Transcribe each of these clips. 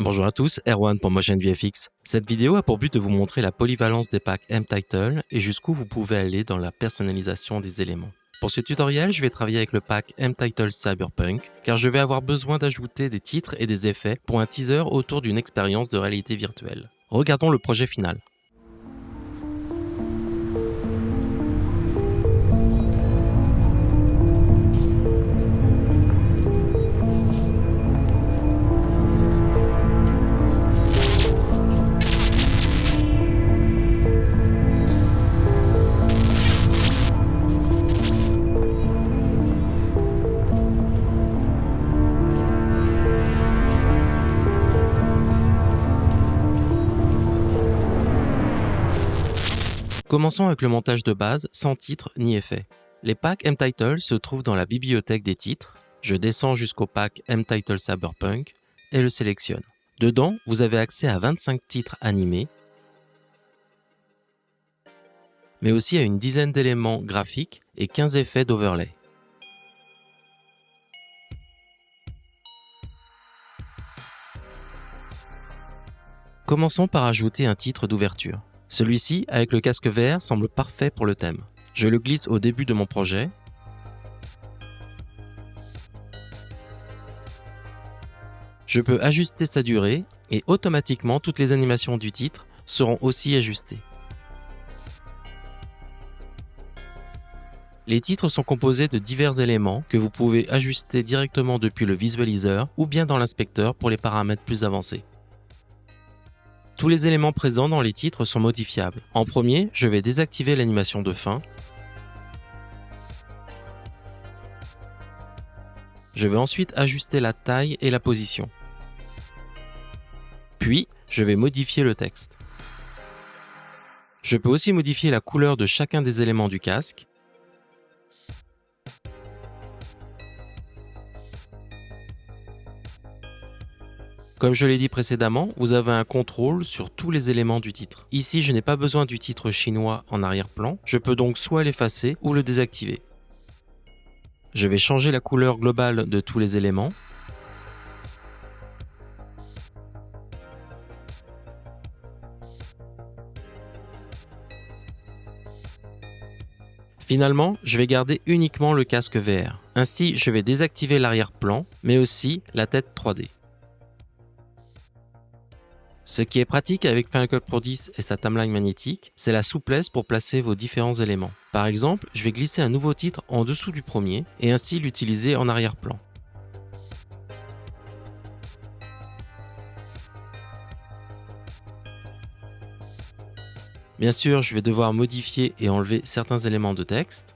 Bonjour à tous, Erwan pour Motion VFX. Cette vidéo a pour but de vous montrer la polyvalence des packs mTitle et jusqu'où vous pouvez aller dans la personnalisation des éléments. Pour ce tutoriel, je vais travailler avec le pack mTitle Cyberpunk car je vais avoir besoin d'ajouter des titres et des effets pour un teaser autour d'une expérience de réalité virtuelle. Regardons le projet final. Commençons avec le montage de base sans titre ni effet. Les packs mTitle se trouvent dans la bibliothèque des titres. Je descends jusqu'au pack mTitle Cyberpunk et le sélectionne. Dedans, vous avez accès à 25 titres animés, mais aussi à une dizaine d'éléments graphiques et 15 effets d'overlay. Commençons par ajouter un titre d'ouverture. Celui-ci, avec le casque VR, semble parfait pour le thème. Je le glisse au début de mon projet. Je peux ajuster sa durée et automatiquement toutes les animations du titre seront aussi ajustées. Les titres sont composés de divers éléments que vous pouvez ajuster directement depuis le visualiseur ou bien dans l'inspecteur pour les paramètres plus avancés. Tous les éléments présents dans les titres sont modifiables. En premier, je vais désactiver l'animation de fin. Je vais ensuite ajuster la taille et la position. Puis, je vais modifier le texte. Je peux aussi modifier la couleur de chacun des éléments du casque. Comme je l'ai dit précédemment, vous avez un contrôle sur tous les éléments du titre. Ici, je n'ai pas besoin du titre chinois en arrière-plan, je peux donc soit l'effacer ou le désactiver. Je vais changer la couleur globale de tous les éléments. Finalement, je vais garder uniquement le casque VR. Ainsi, je vais désactiver l'arrière-plan, mais aussi la tête 3D. Ce qui est pratique avec Final Cut Pro 10 et sa timeline magnétique, c'est la souplesse pour placer vos différents éléments. Par exemple, je vais glisser un nouveau titre en dessous du premier et ainsi l'utiliser en arrière-plan. Bien sûr, je vais devoir modifier et enlever certains éléments de texte.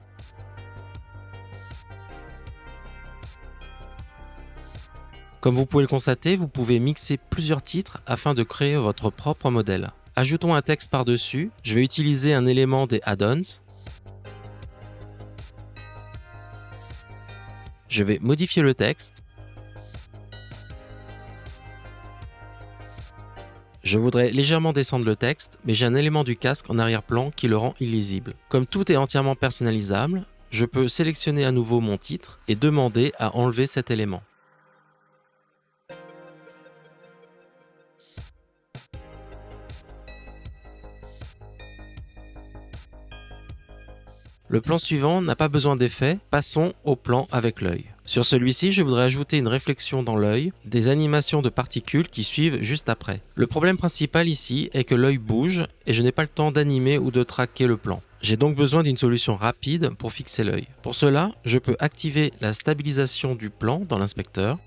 Comme vous pouvez le constater, vous pouvez mixer plusieurs titres afin de créer votre propre modèle. Ajoutons un texte par-dessus. Je vais utiliser un élément des add-ons. Je vais modifier le texte. Je voudrais légèrement descendre le texte, mais j'ai un élément du casque en arrière-plan qui le rend illisible. Comme tout est entièrement personnalisable, je peux sélectionner à nouveau mon titre et demander à enlever cet élément. Le plan suivant n'a pas besoin d'effet, passons au plan avec l'œil. Sur celui-ci, je voudrais ajouter une réflexion dans l'œil, des animations de particules qui suivent juste après. Le problème principal ici est que l'œil bouge et je n'ai pas le temps d'animer ou de traquer le plan. J'ai donc besoin d'une solution rapide pour fixer l'œil. Pour cela, je peux activer la stabilisation du plan dans l'inspecteur.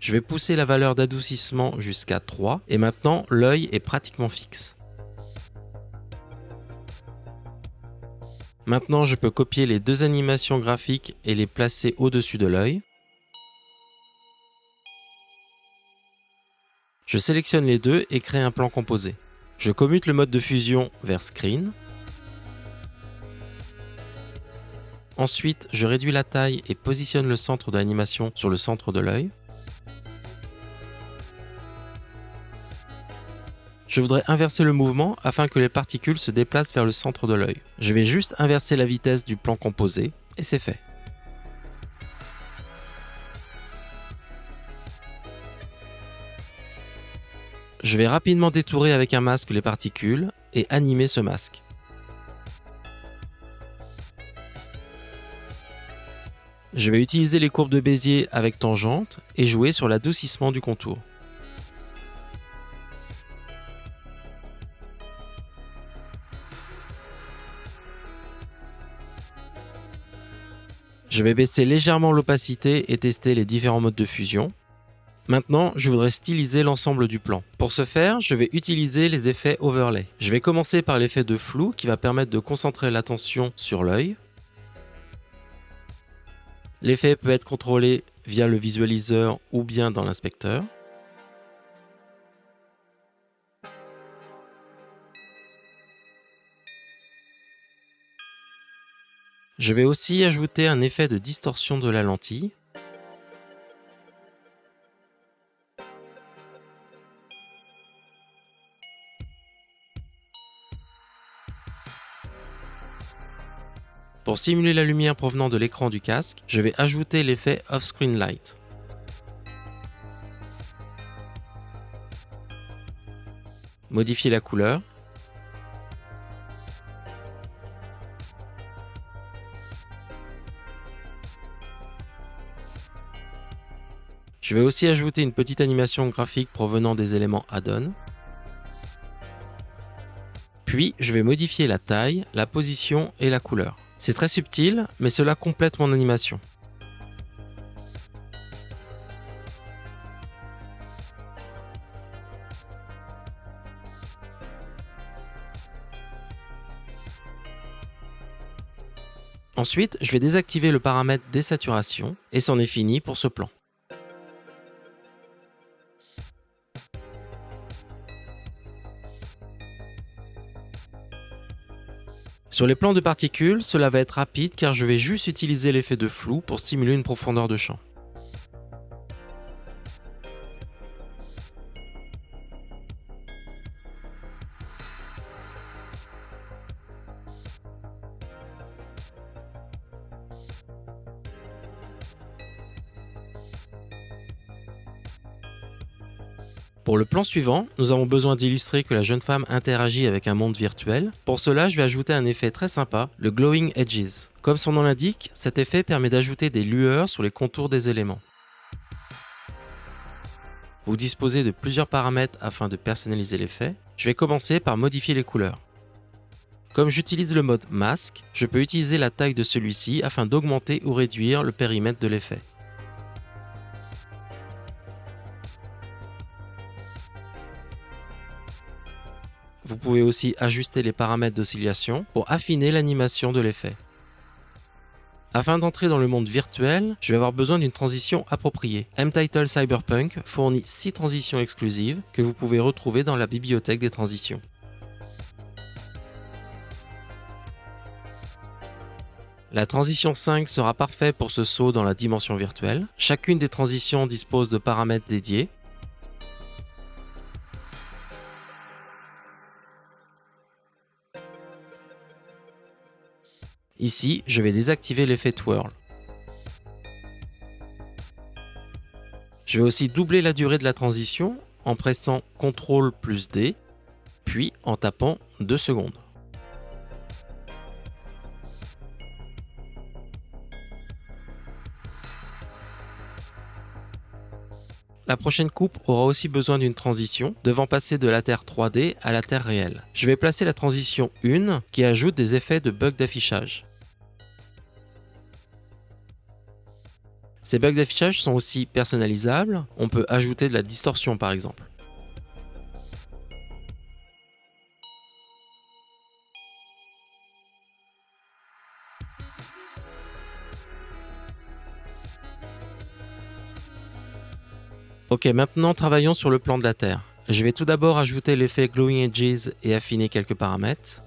Je vais pousser la valeur d'adoucissement jusqu'à 3 et maintenant l'œil est pratiquement fixe. Maintenant, je peux copier les deux animations graphiques et les placer au-dessus de l'œil. Je sélectionne les deux et crée un plan composé. Je commute le mode de fusion vers Screen. Ensuite, je réduis la taille et positionne le centre de l'animation sur le centre de l'œil. Je voudrais inverser le mouvement afin que les particules se déplacent vers le centre de l'œil. Je vais juste inverser la vitesse du plan composé et c'est fait. Je vais rapidement détourer avec un masque les particules et animer ce masque. Je vais utiliser les courbes de Bézier avec tangente et jouer sur l'adoucissement du contour. Je vais baisser légèrement l'opacité et tester les différents modes de fusion. Maintenant, je voudrais styliser l'ensemble du plan. Pour ce faire, je vais utiliser les effets overlay. Je vais commencer par l'effet de flou qui va permettre de concentrer l'attention sur l'œil. L'effet peut être contrôlé via le visualiseur ou bien dans l'inspecteur. Je vais aussi ajouter un effet de distorsion de la lentille. Pour simuler la lumière provenant de l'écran du casque, je vais ajouter l'effet Off-Screen Light. Modifier la couleur. Je vais aussi ajouter une petite animation graphique provenant des éléments add-on. Puis, je vais modifier la taille, la position et la couleur. C'est très subtil, mais cela complète mon animation. Ensuite, je vais désactiver le paramètre désaturation et c'en est fini pour ce plan. Sur les plans de particules, cela va être rapide car je vais juste utiliser l'effet de flou pour stimuler une profondeur de champ. Pour le plan suivant, nous avons besoin d'illustrer que la jeune femme interagit avec un monde virtuel. Pour cela, je vais ajouter un effet très sympa, le Glowing Edges. Comme son nom l'indique, cet effet permet d'ajouter des lueurs sur les contours des éléments. Vous disposez de plusieurs paramètres afin de personnaliser l'effet. Je vais commencer par modifier les couleurs. Comme j'utilise le mode masque, je peux utiliser la taille de celui-ci afin d'augmenter ou réduire le périmètre de l'effet. Vous pouvez aussi ajuster les paramètres d'oscillation pour affiner l'animation de l'effet. Afin d'entrer dans le monde virtuel, je vais avoir besoin d'une transition appropriée. MTitle Cyberpunk fournit 6 transitions exclusives que vous pouvez retrouver dans la bibliothèque des transitions. La transition 5 sera parfaite pour ce saut dans la dimension virtuelle. Chacune des transitions dispose de paramètres dédiés. Ici, je vais désactiver l'effet Twirl. Je vais aussi doubler la durée de la transition en pressant CTRL plus D, puis en tapant 2 secondes. La prochaine coupe aura aussi besoin d'une transition, devant passer de la Terre 3D à la Terre réelle. Je vais placer la transition 1 qui ajoute des effets de bugs d'affichage. Ces bugs d'affichage sont aussi personnalisables, on peut ajouter de la distorsion par exemple. Ok, maintenant travaillons sur le plan de la Terre. Je vais tout d'abord ajouter l'effet Glowing Edges et affiner quelques paramètres.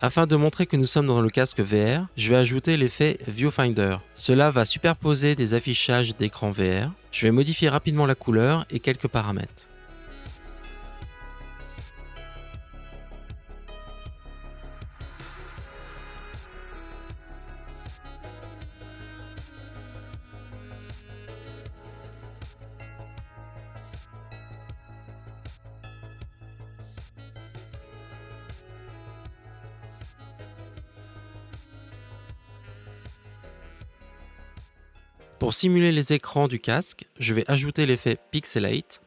Afin de montrer que nous sommes dans le casque VR, je vais ajouter l'effet Viewfinder. Cela va superposer des affichages d'écran VR. Je vais modifier rapidement la couleur et quelques paramètres. Pour simuler les écrans du casque, je vais ajouter l'effet Pixelate.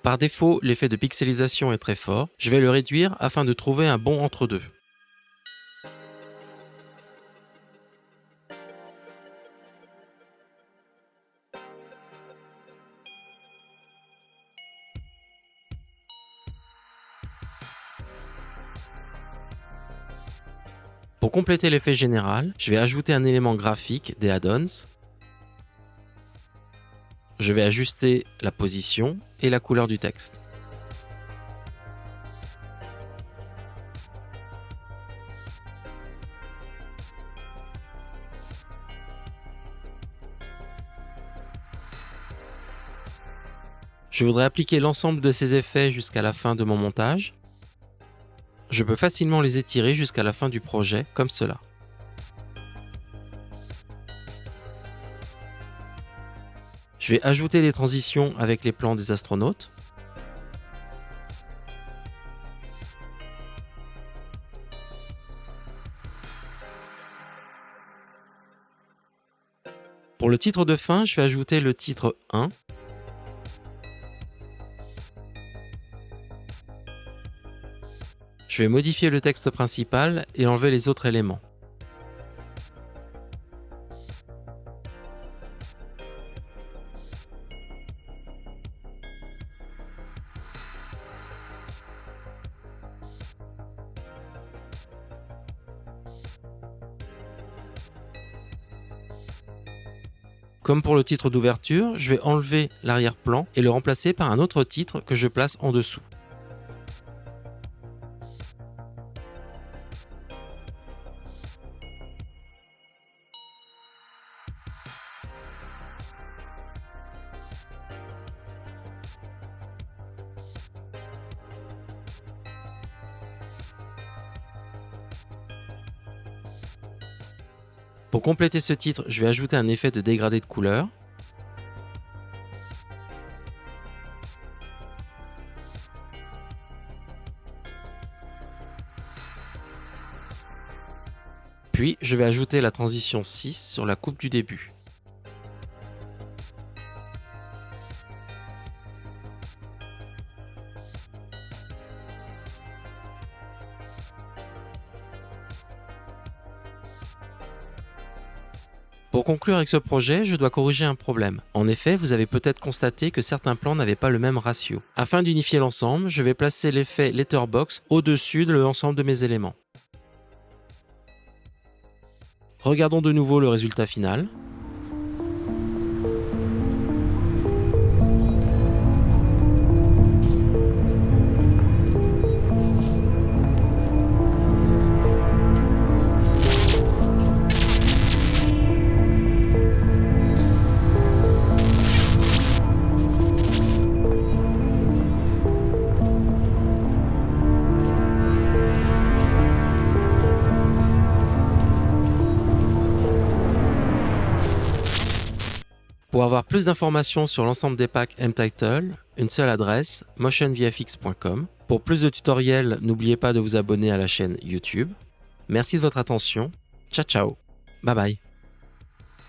Par défaut, l'effet de pixelisation est très fort. Je vais le réduire afin de trouver un bon entre-deux. Pour compléter l'effet général, je vais ajouter un élément graphique des add-ons. Je vais ajuster la position et la couleur du texte. Je voudrais appliquer l'ensemble de ces effets jusqu'à la fin de mon montage. Je peux facilement les étirer jusqu'à la fin du projet, comme cela. Je vais ajouter des transitions avec les plans des astronautes. Pour le titre de fin, je vais ajouter le titre 1. Je vais modifier le texte principal et enlever les autres éléments. Comme pour le titre d'ouverture, je vais enlever l'arrière-plan et le remplacer par un autre titre que je place en dessous. Pour compléter ce titre, je vais ajouter un effet de dégradé de couleur. Puis, je vais ajouter la transition 6 sur la coupe du début. Pour conclure avec ce projet, je dois corriger un problème. En effet, vous avez peut-être constaté que certains plans n'avaient pas le même ratio. Afin d'unifier l'ensemble, je vais placer l'effet Letterbox au-dessus de l'ensemble de mes éléments. Regardons de nouveau le résultat final. Pour avoir plus d'informations sur l'ensemble des packs mTitle, une seule adresse, motionvfx.com. Pour plus de tutoriels, n'oubliez pas de vous abonner à la chaîne YouTube. Merci de votre attention. Ciao ciao. Bye bye.